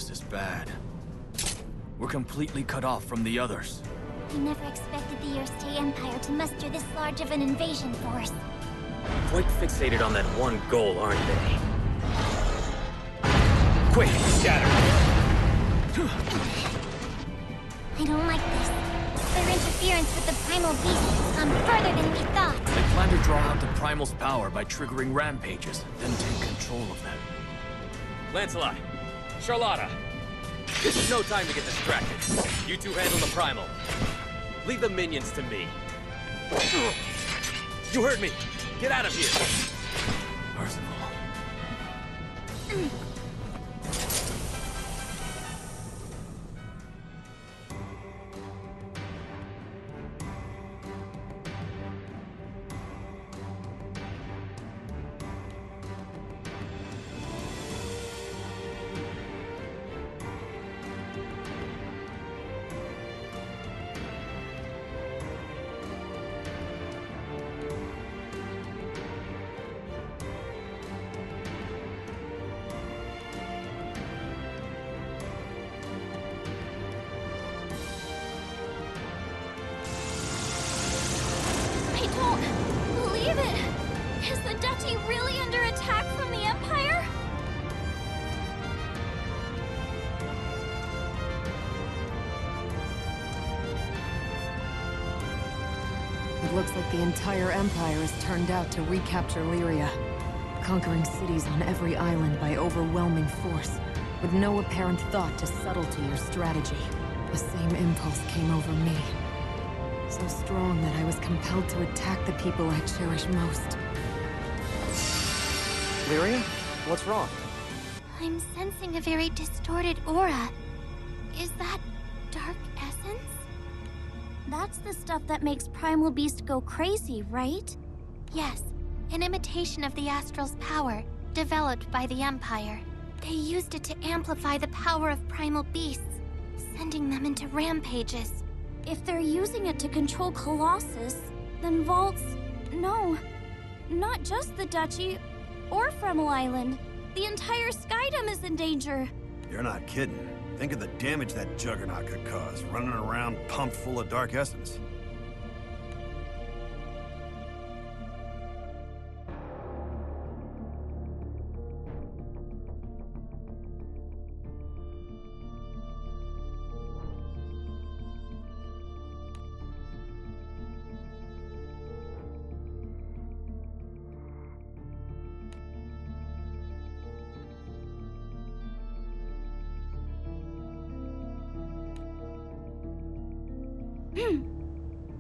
just as bad. We're completely cut off from the others. We never expected the Earthstay Empire to muster this large of an invasion force. Quite fixated on that one goal, aren't they? Quick, scatter! I don't like this. Their interference with the primal beast has gone further than we thought. They plan to draw out the Primal's power by triggering rampages, then take control of them. Lancelot, Charlotta, this is no time to get distracted. You two handle the Primal. Leave the minions to me. You heard me! Get out of here! Percival. I don't believe it. Is the Duchy really under attack from the Empire? It looks like the entire Empire is turned out to recapture Lyria, conquering cities on every island by overwhelming force, with no apparent thought to subtlety or strategy. The same impulse came over me. So strong that I was compelled to attack the people I cherish most. Lyria? What's wrong? I'm sensing a very distorted aura. Is that dark essence? That's the stuff that makes Primal Beast go crazy, right? Yes, an imitation of the Astral's power, developed by the Empire. They used it to amplify the power of Primal Beasts, sending them into rampages. If they're using it to control Colossus, then Vault's... No, not just the Duchy or Fremel Island. The entire Skydom is in danger. You're not kidding. Think of the damage that juggernaut could cause, running around pumped full of dark essence.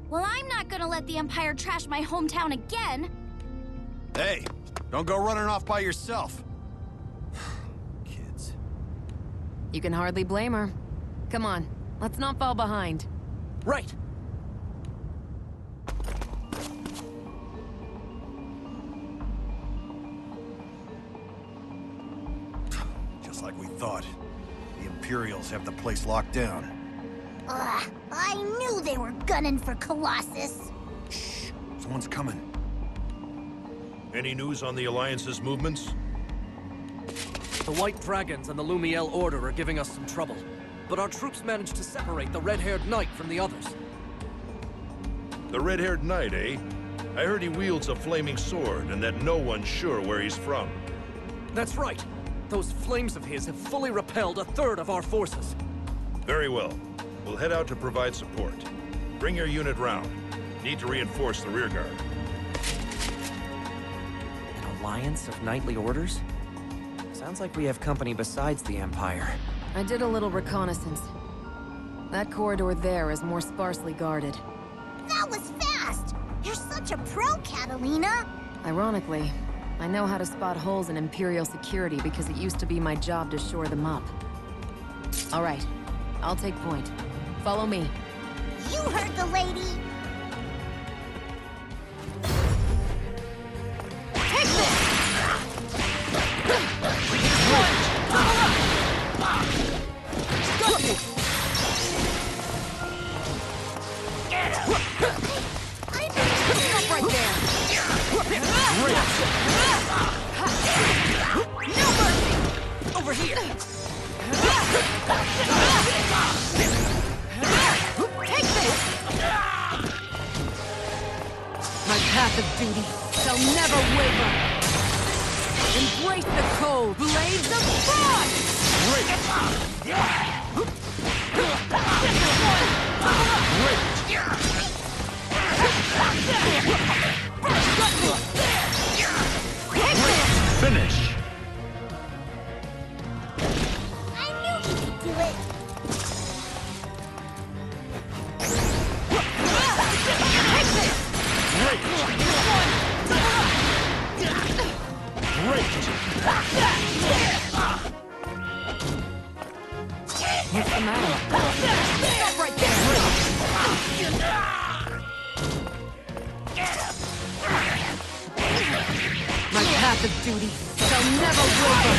Well, I'm not gonna let the Empire trash my hometown again. Hey, don't go running off by yourself. Kids. You can hardly blame her. Come on, let's not fall behind. Right! Just like we thought. The Imperials have the place locked down. Ugh, I knew they were gunning for Colossus. Shh, someone's coming. Any news on the Alliance's movements? The White Dragons and the Lumiel Order are giving us some trouble, but our troops managed to separate the red-haired knight from the others. The red-haired knight, eh? I heard he wields a flaming sword and that no one's sure where he's from. That's right. Those flames of his have fully repelled a third of our forces. Very well. We'll head out to provide support. Bring your unit round. Need to reinforce the rearguard. An alliance of knightly orders? Sounds like we have company besides the Empire. I did a little reconnaissance. That corridor there is more sparsely guarded. That was fast! You're such a pro, Catalina! Ironically, I know how to spot holes in Imperial security because it used to be my job to shore them up. All right, I'll take point. Follow me. You heard the lady! Take this! Stop right there! No mercy! Over here! Take this! My path of duty shall never waver. Embrace the cold blades of frost! Finish! I knew you could do it! What's the matter? Stop right there! My path of duty shall never waver.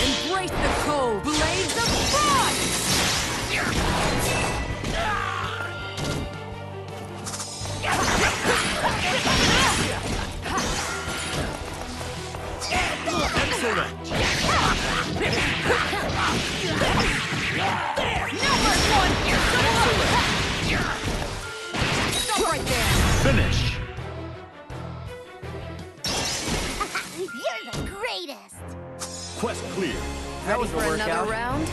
Embrace the cold blades of frost! Excellent! Number one! Stop right there! Finish! You're the greatest! Quest clear. That was for another round?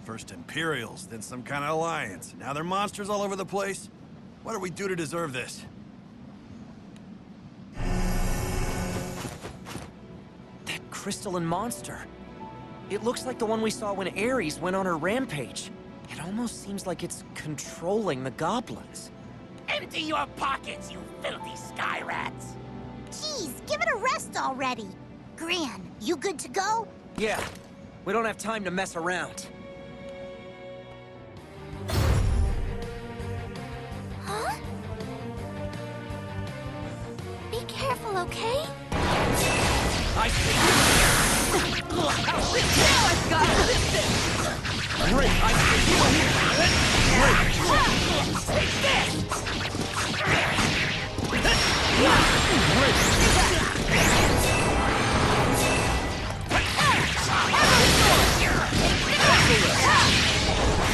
First Imperials, then some kind of alliance. Now they're monsters all over the place. What do we do to deserve this? That crystalline monster. It looks like the one we saw when Ares went on her rampage. It almost seems like it's controlling the goblins. Empty your pockets, you filthy sky rats! Jeez, give it a rest already! Gran, you good to go? Yeah, we don't have time to mess around. Huh? Be careful, okay? I see. Now I've got this! Great, I see. Take this!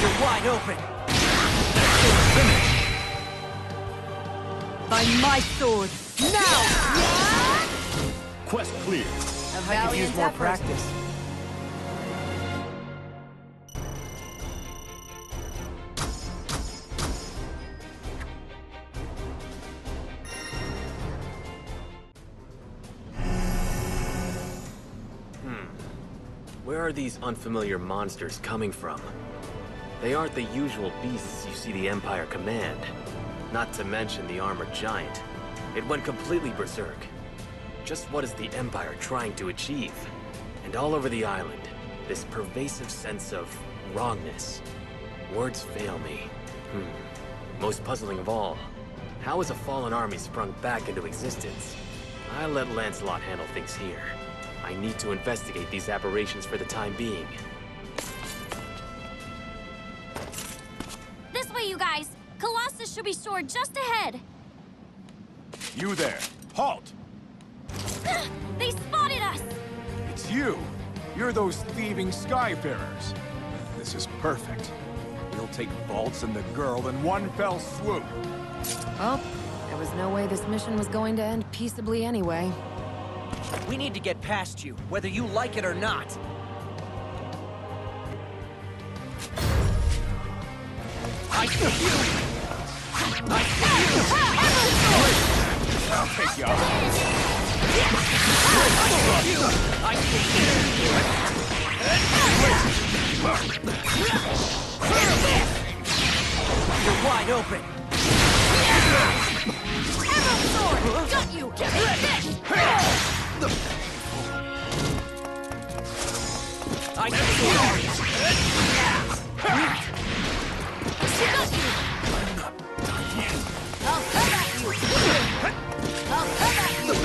You're wide open. By my sword, now! Quest clear. A I could valiant use more effort. practice. Where are these unfamiliar monsters coming from? They aren't the usual beasts you see the Empire command. Not to mention the armored giant. It went completely berserk. Just what is the Empire trying to achieve? And all over the island, this pervasive sense of wrongness. Words fail me. Most puzzling of all, how has a fallen army sprung back into existence? I'll let Lancelot handle things here. I need to investigate these aberrations for the time being. This way, you guys! Colossus should be stored just ahead! You there! Halt! They spotted us! It's you! You're those thieving Skyfarers. This is perfect. We'll take Bolts and the girl in one fell swoop. Well, there was no way this mission was going to end peaceably anyway. We need to get past you, whether you like it or not. I see you! I see you! I'll take you out. I see you! You're wide open! Emerald Sword! Got you! Take this! I see you! She got you! I'll come at you! I'll come at you!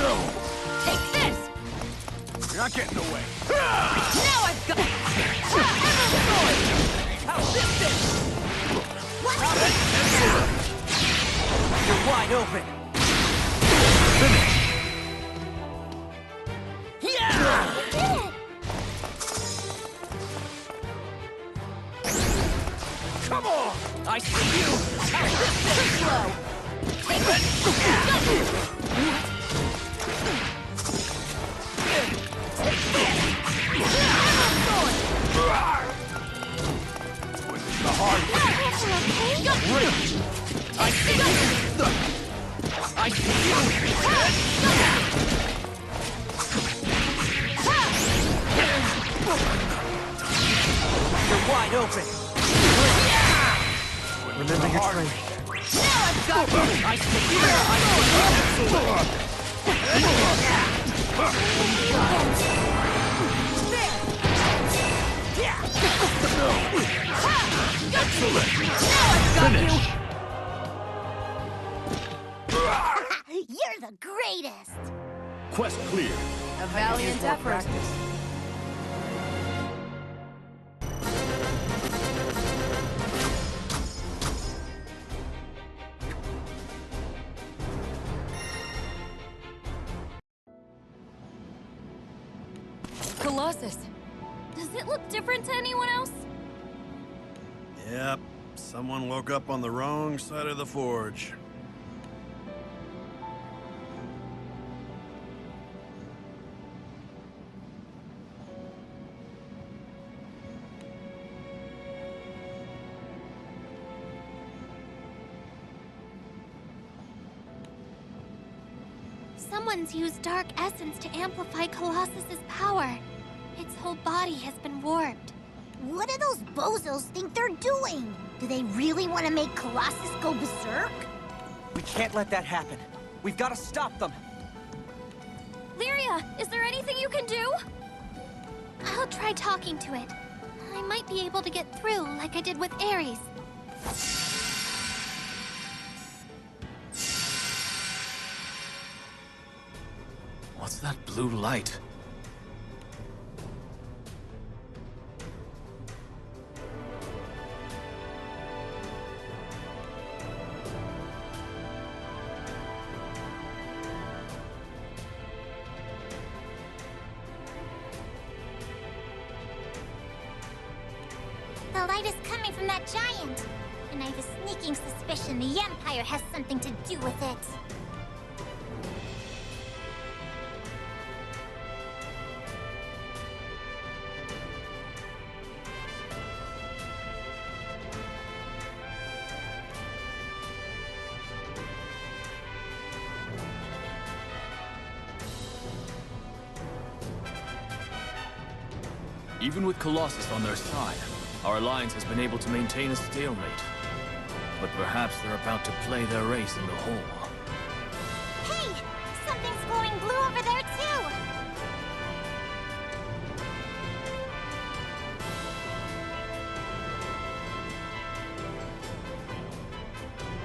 Take this! I not get in the way. Now I've got... How's this thing? What? You're wide open. Yeah! You did it! Come on! I see you! How's this thing? Slow. Take it! The hard Reach! I see you! I see you! You're wide open! Remember your training. Now I've got you! I see you! finish. You're the greatest! Quest clear. A valiant effort. Colossus. Does it look different to anyone else? Yep, someone woke up on the wrong side of the forge. Someone's used Dark Essence to amplify Colossus's power. Its whole body has been warped. What do those bozos think they're doing? Do they really want to make Colossus go berserk? We can't let that happen. We've got to stop them. Lyria, is there anything you can do? I'll try talking to it. I might be able to get through like I did with Ares. What's that blue light? The light is coming from that giant. And I have a sneaking suspicion the Empire has something to do with it. Even with Colossus on their side, our alliance has been able to maintain a stalemate. But perhaps they're about to play their race in the hole. Hey! Something's glowing blue over there, too!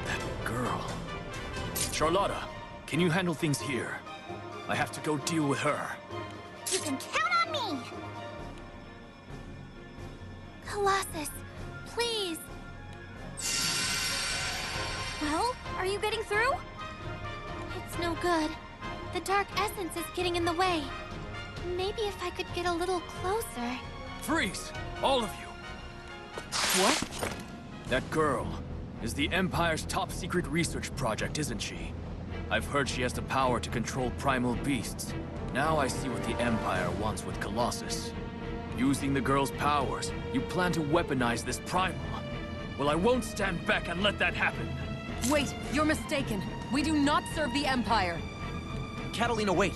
That girl. Charlotta, can you handle things here? I have to go deal with her. You can count on me! Colossus, please. Well, are you getting through? It's no good. The Dark Essence is getting in the way. Maybe if I could get a little closer. Freeze! All of you! What? That girl is the Empire's top-secret research project, isn't she? I've heard she has the power to control primal beasts. Now I see what the Empire wants with Colossus. Using the girl's powers, you plan to weaponize this primal. Well, I won't stand back and let that happen. Wait, you're mistaken. We do not serve the Empire. Catalina, wait.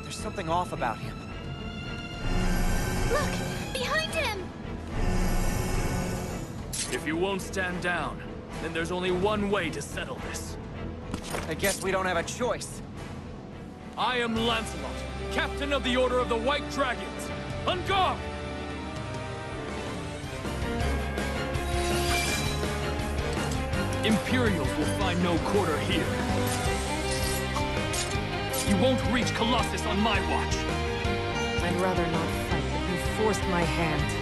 There's something off about him. Look! Behind him! If you won't stand down, then there's only one way to settle this. I guess we don't have a choice. I am Lancelot, Captain of the Order of the White Dragons. On guard! Imperials will find no quarter here. You won't reach Colossus on my watch. I'd rather not fight, but you forced my hand.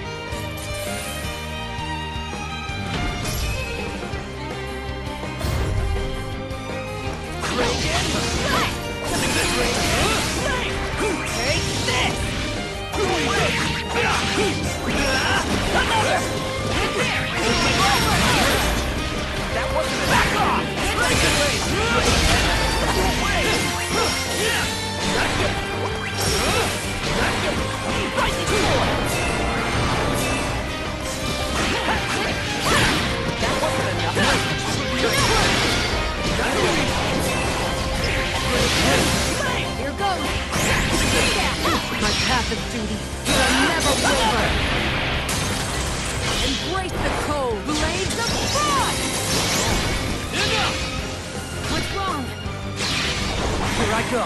Here goes! My path of duty will never waver! Embrace the cold blades of frost! What's wrong? Here I go.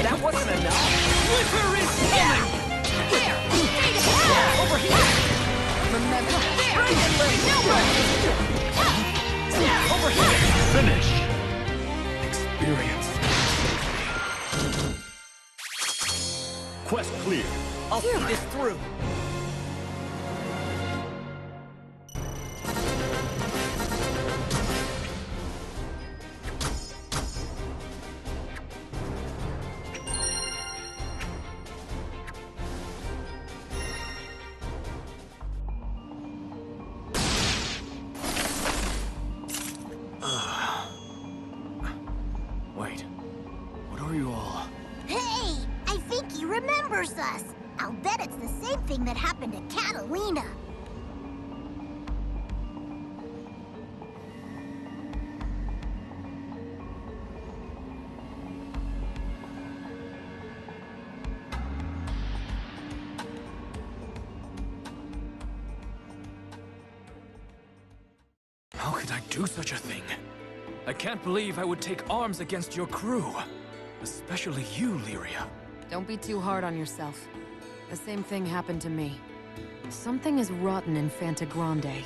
That wasn't enough. Winter is coming! Over here. Remember, Over here. Finish! Experience. Quest clear. I'll see this through. Wait. What are you all? Hey! I think he remembers us. I'll bet it's the same thing that happened to Catalina. How could I do such a thing? I can't believe I would take arms against your crew. Especially you, Lyria. don't be too hard on yourself. The same thing happened to me. Something is rotten in Fanta Grande.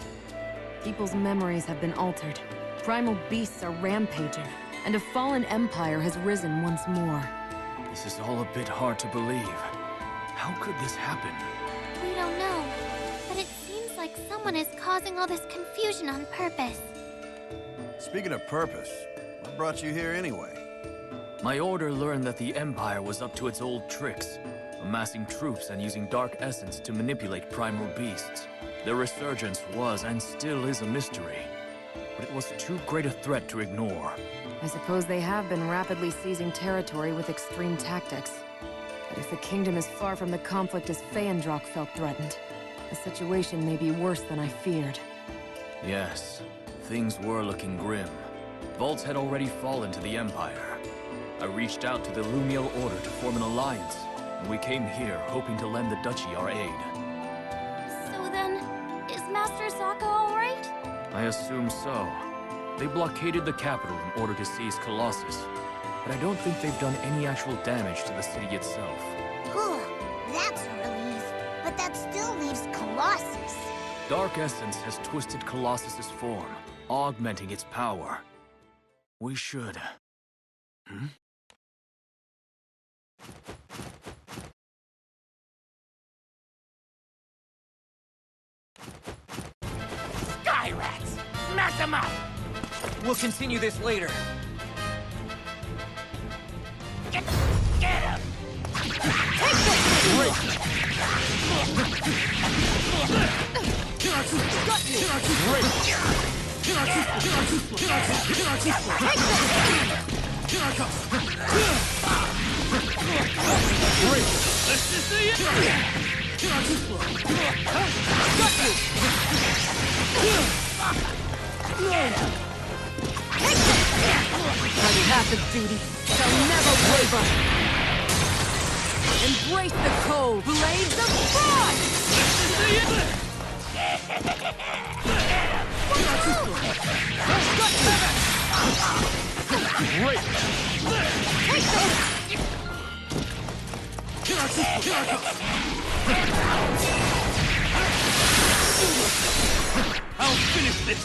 People's memories have been altered. Primal beasts are rampaging, and a fallen empire has risen once more. This is all a bit hard to believe. How could this happen? We don't know, but it seems like someone is causing all this confusion on purpose. Speaking of purpose, what brought you here anyway? My order learned that the Empire was up to its old tricks, amassing troops and using dark essence to manipulate primal beasts. Their resurgence was and still is a mystery, but it was too great a threat to ignore. I suppose they have been rapidly seizing territory with extreme tactics. But if the kingdom is far from the conflict as Feyendrock felt threatened, the situation may be worse than I feared. Yes, things were looking grim. Vaults had already fallen to the Empire. I reached out to the Lumiel Order to form an alliance, and we came here hoping to lend the Duchy our aid. So then, is Master Sokka all right? I assume so. They blockaded the capital in order to seize Colossus, but I don't think they've done any actual damage to the city itself. Whew, that's a relief. But that still leaves Colossus. Dark Essence has twisted Colossus's form, augmenting its power. We should... Sky rats! Smash them up! We'll continue this later. Get him! My path of duty shall never waver! Embrace the cold blades of frost! I'll finish this!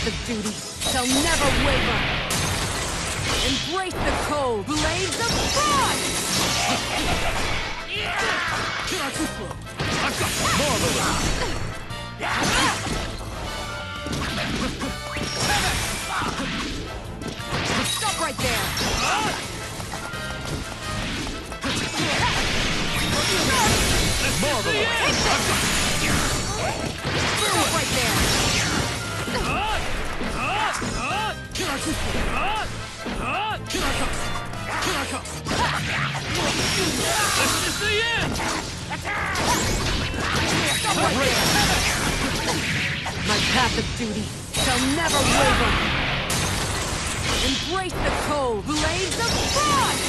path of duty shall never waver. Embrace the cold blades of frost! Stop right there! Marvelous! Stop right there! This is the end! Stop right there! My path of duty shall never waver. Embrace the cold blades of frost!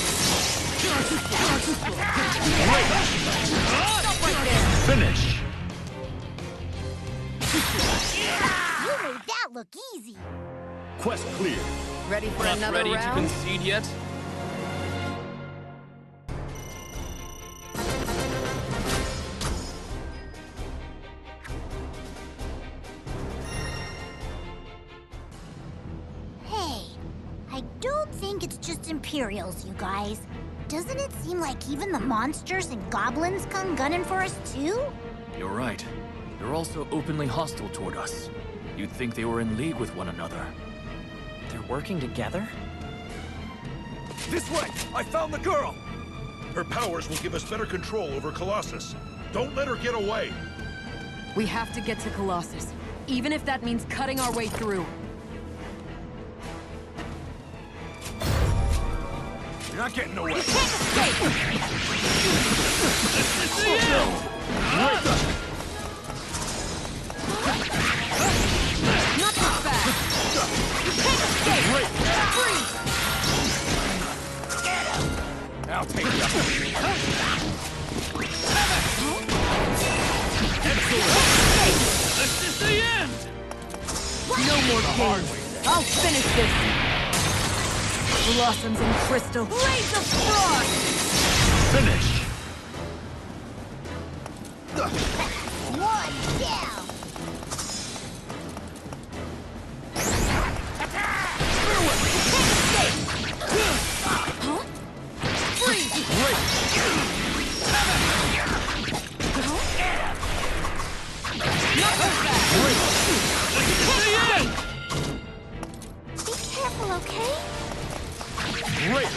Stop right there! Finish! You made that look easy. Quest clear. Ready for Not another ready to round? concede yet? Hey, I don't think it's just Imperials, you guys. Doesn't it seem like even the monsters and goblins come gunning for us too? You're right. They're also openly hostile toward us. You'd think they were in league with one another. They're working together? This way! I found the girl! Her powers will give us better control over Colossus. Don't let her get away. We have to get to Colossus, even if that means cutting our way through. You're not getting away. You can't escape! Not so fast! You can't escape! Freeze! I'll take you. This is the end! No more games. I'll finish this. Blossoms and crystal. Blades of frost! Finish! One down. Be careful, okay? Great!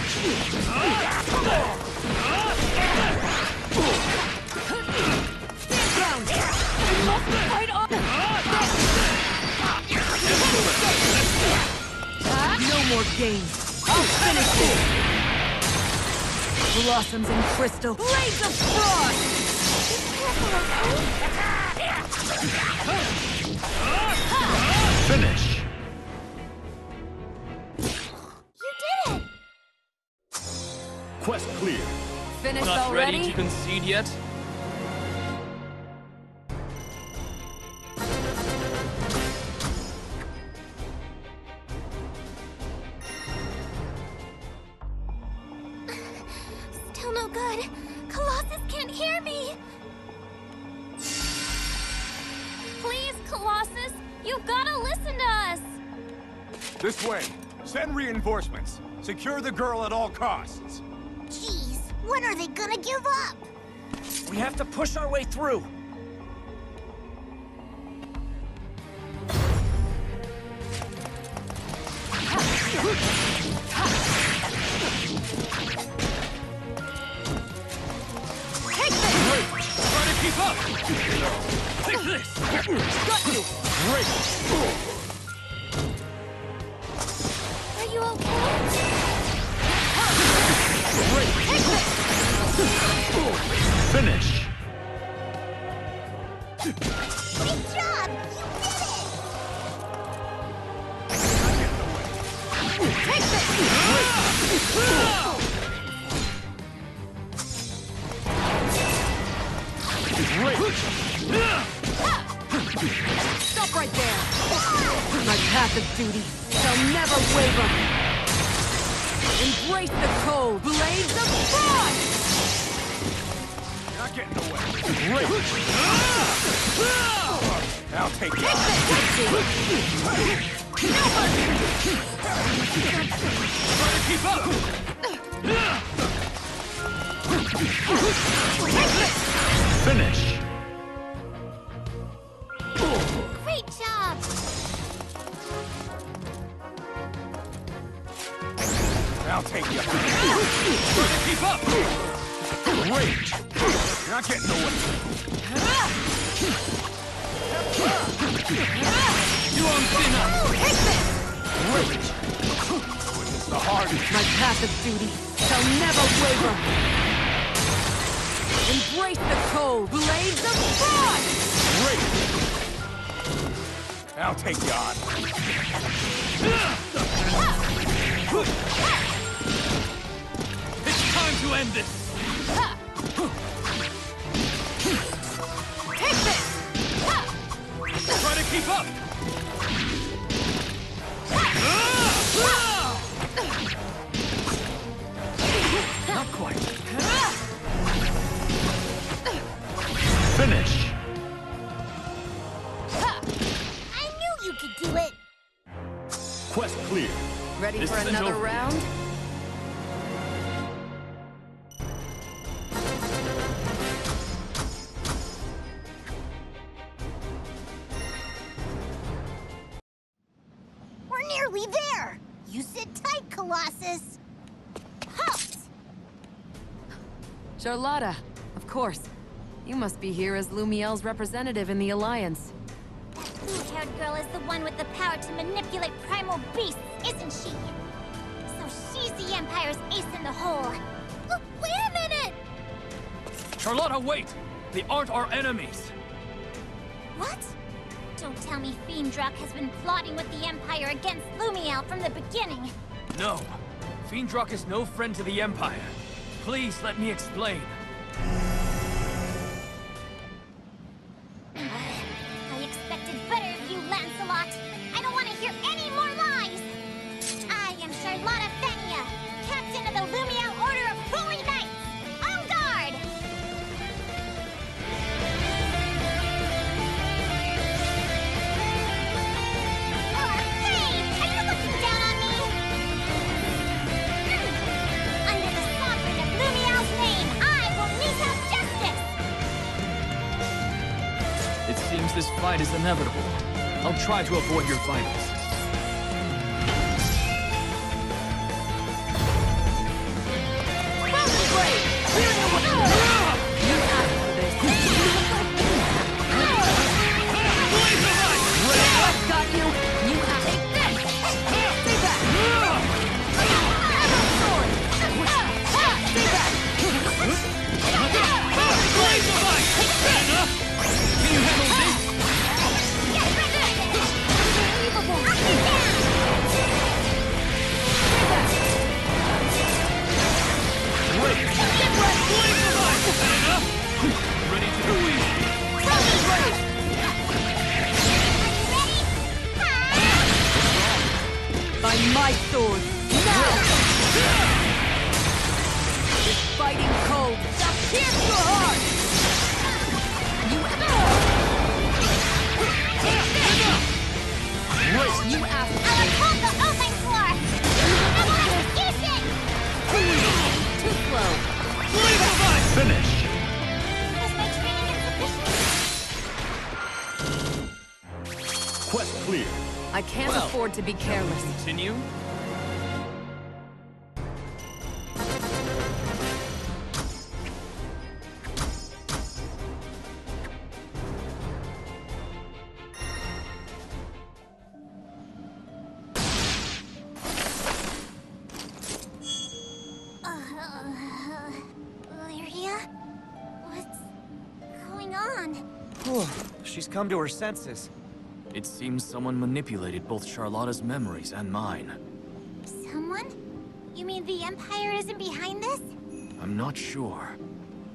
Stand down! You must fight on! No more games. I'll finish this. Blossoms and crystal. Blades of frost! Finish! You did it! Quest clear. Finished Not already? ready to concede yet? Still no good. Colossus can't hear me. Please, Colossus, you've gotta listen to us. This way. Send reinforcements. Secure the girl at all costs. Jeez, when are they gonna give up? We have to push our way through. Take this! Try to keep up! Take this! Got you! Are you okay? Take this! Finish! Great job! You did it! Take this! Stop right there! My path of duty shall never waver! Embrace the cold blades of frost! You're not getting away. I'll take you. Take this! Try to keep up! Finish! Great job! I'll take you. Try to keep up! Great! You're not getting away. You on thin ice! Great! Witness the hardest. My path of duty shall never waver. Embrace the cold blades of frost! Great! I'll take you on. It's time to end this! Take this! Try to keep up! Not quite. Finish! I knew you could do it! Quest clear. Ready This for isn't another over. round? We're nearly there! You sit tight, Colossus! Halt! Charlotta, of course. You must be here as Lumiel's representative in the Alliance. That blue-haired girl is the one with the power to manipulate primal beasts, isn't she? So she's the Empire's ace in the hole. Look, wait a minute! Charlotta, wait! They aren't our enemies! What? Don't tell me Fiendruck has been plotting with the Empire against Lumiel from the beginning. No. Fiendruck is no friend to the Empire. Please let me explain. I expected better of you, Lancelot. I don't want to hear any more lies. I am Charlotta Fenia, captain of the Lumiel Order of Holy Knights. En garde! Hey! Are you looking down on me? Under the sovereign of Lumiel's name, I will mete out justice! It seems this fight is inevitable. I'll try to avoid your vitals. Got you! You have to take this! Stay back! Sword! Stay back! Blaze of ice! Enough! Can you handle this? Wait! Blaze of ice! Enough? Ready to go easy. By my sword! Now! This fighting cold shall pierce your heart! You asked I was told the open floor! I will execute it! too slow! Blaze of ice! Finish! Was my training insufficient? Quest clear. I can't Well, afford to be careless. Continue? Lyria? What's going on? Whew, she's come to her senses. It seems someone manipulated both Charlotta's memories and mine. Someone? You mean the Empire isn't behind this? I'm not sure.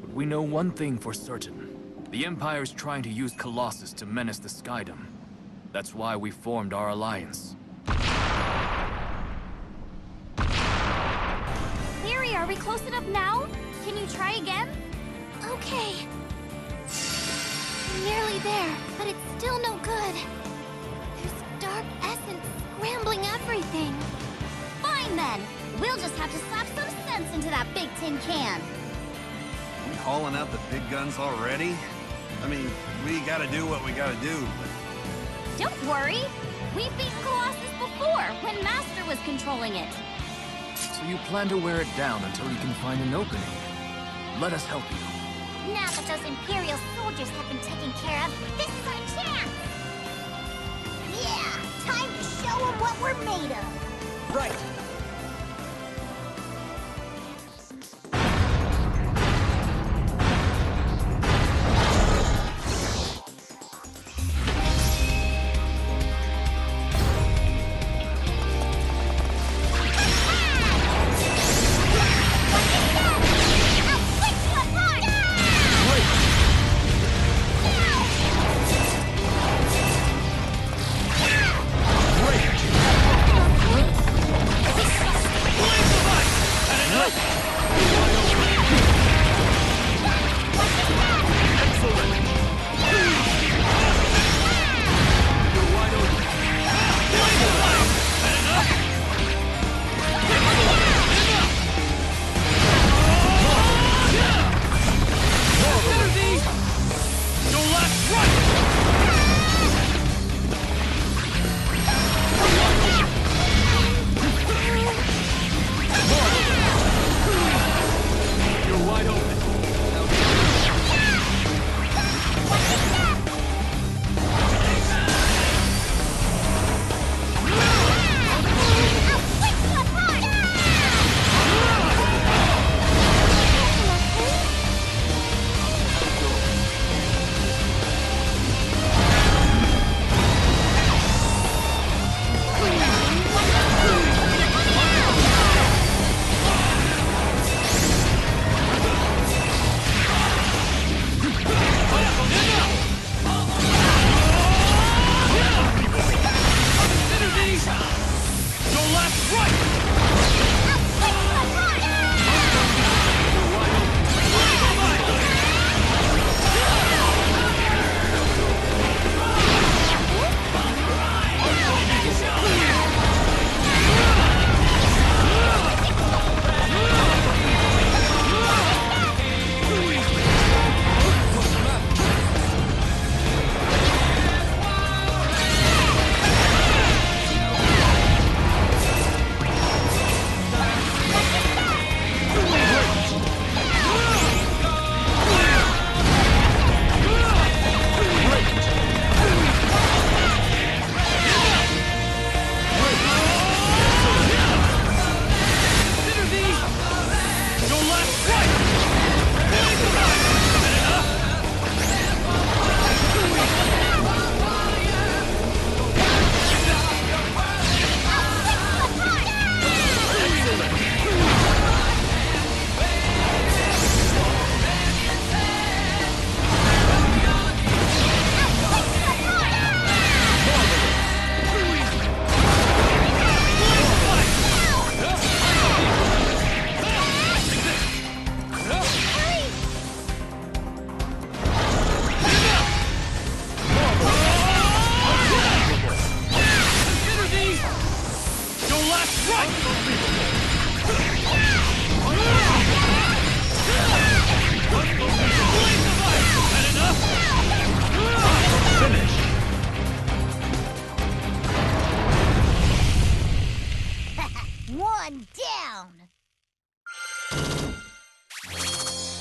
But we know one thing for certain. The Empire is trying to use Colossus to menace the Skydom. That's why we formed our alliance. Lyria, are we close enough now? Can you try again? Okay. Nearly there, but it's still no good. There's dark essence crumbling everything. Fine then. We'll just have to slap some sense into that big tin can. We hauling out the big guns already? I mean, we gotta do what we gotta do, but... Don't worry. We've beaten Colossus before, when Master was controlling it. So you plan to wear it down until you can find an opening. Let us help you. Now that those Imperial soldiers have been taken care of, this is our chance! Yeah, time to show them what we're made of! Right. One down!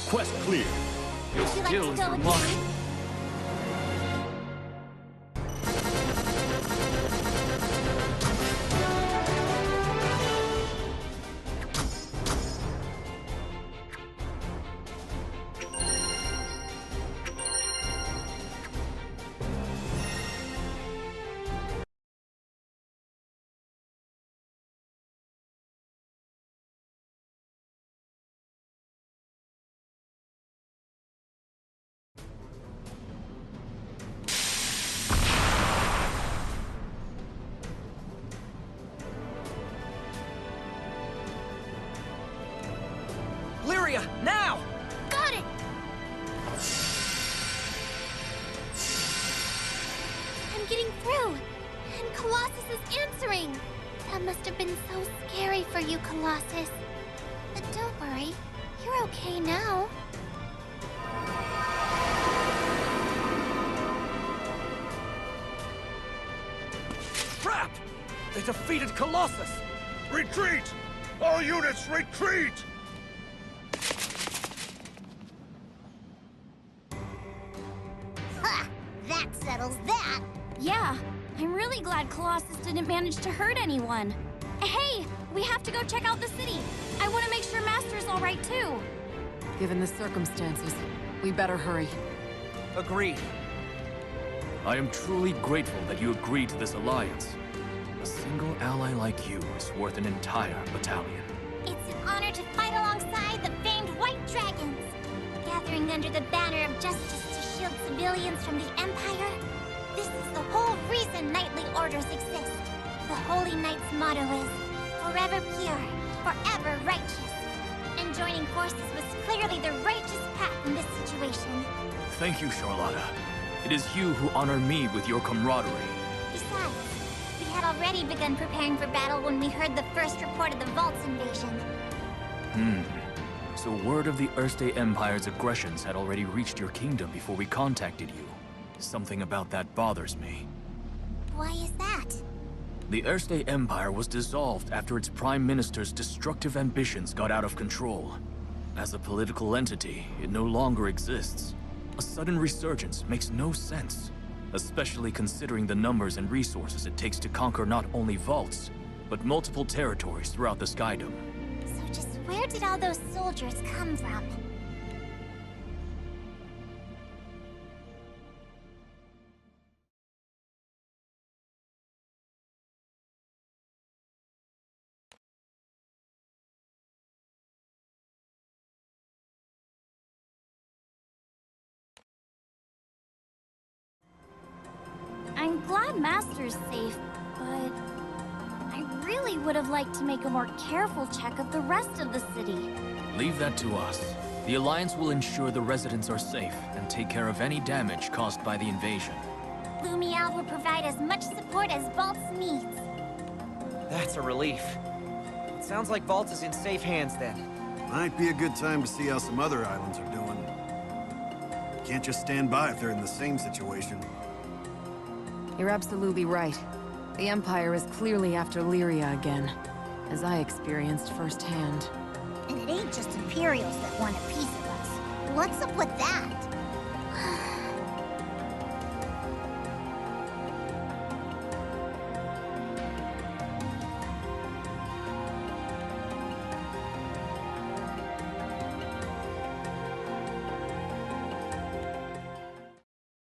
Quest clear. Your Would you like to skills go are with marked. me? Lyria, now! Got it! I'm getting through. And Colossus is answering! That must have been so scary for you, Colossus. But don't worry, you're okay now. Crap! They defeated Colossus! Retreat! All units, retreat! Ha! That settles that! Yeah, I'm really glad Colossus didn't manage to hurt anyone. Hey, we have to go check out the city. I want to make sure Master's all right too. Given the circumstances, we better hurry. Agreed. I am truly grateful that you agreed to this alliance. A single ally like you is worth an entire battalion. It's an honor to fight alongside the famed White Dragons. Gathering under the banner of justice to shield civilians from the Empire. This is the whole reason knightly orders exist. The Holy Knight's motto is, forever pure, forever righteous. And joining forces was clearly the righteous path in this situation. Thank you, Charlotta. It is you who honor me with your camaraderie. Besides, we had already begun preparing for battle when we heard the first report of the Vault's invasion. So word of the Erste Empire's aggressions had already reached your kingdom before we contacted you. Something about that bothers me. Why is that? The Erste Empire was dissolved after its Prime Minister's destructive ambitions got out of control. As a political entity, it no longer exists. A sudden resurgence makes no sense, especially considering the numbers and resources it takes to conquer not only vaults, but multiple territories throughout the Skydom. So just where did all those soldiers come from? I'm glad Master's safe, but I really would have liked to make a more careful check of the rest of the city. Leave that to us. The Alliance will ensure the residents are safe and take care of any damage caused by the invasion. Lumiel will provide as much support as Vault's needs. That's a relief. It sounds like Vault is in safe hands then. Might be a good time to see how some other islands are doing. Can't just stand by if they're in the same situation. You're absolutely right. The Empire is clearly after Lyria again, as I experienced firsthand. And it ain't just Imperials that want a piece of us. What's up with that?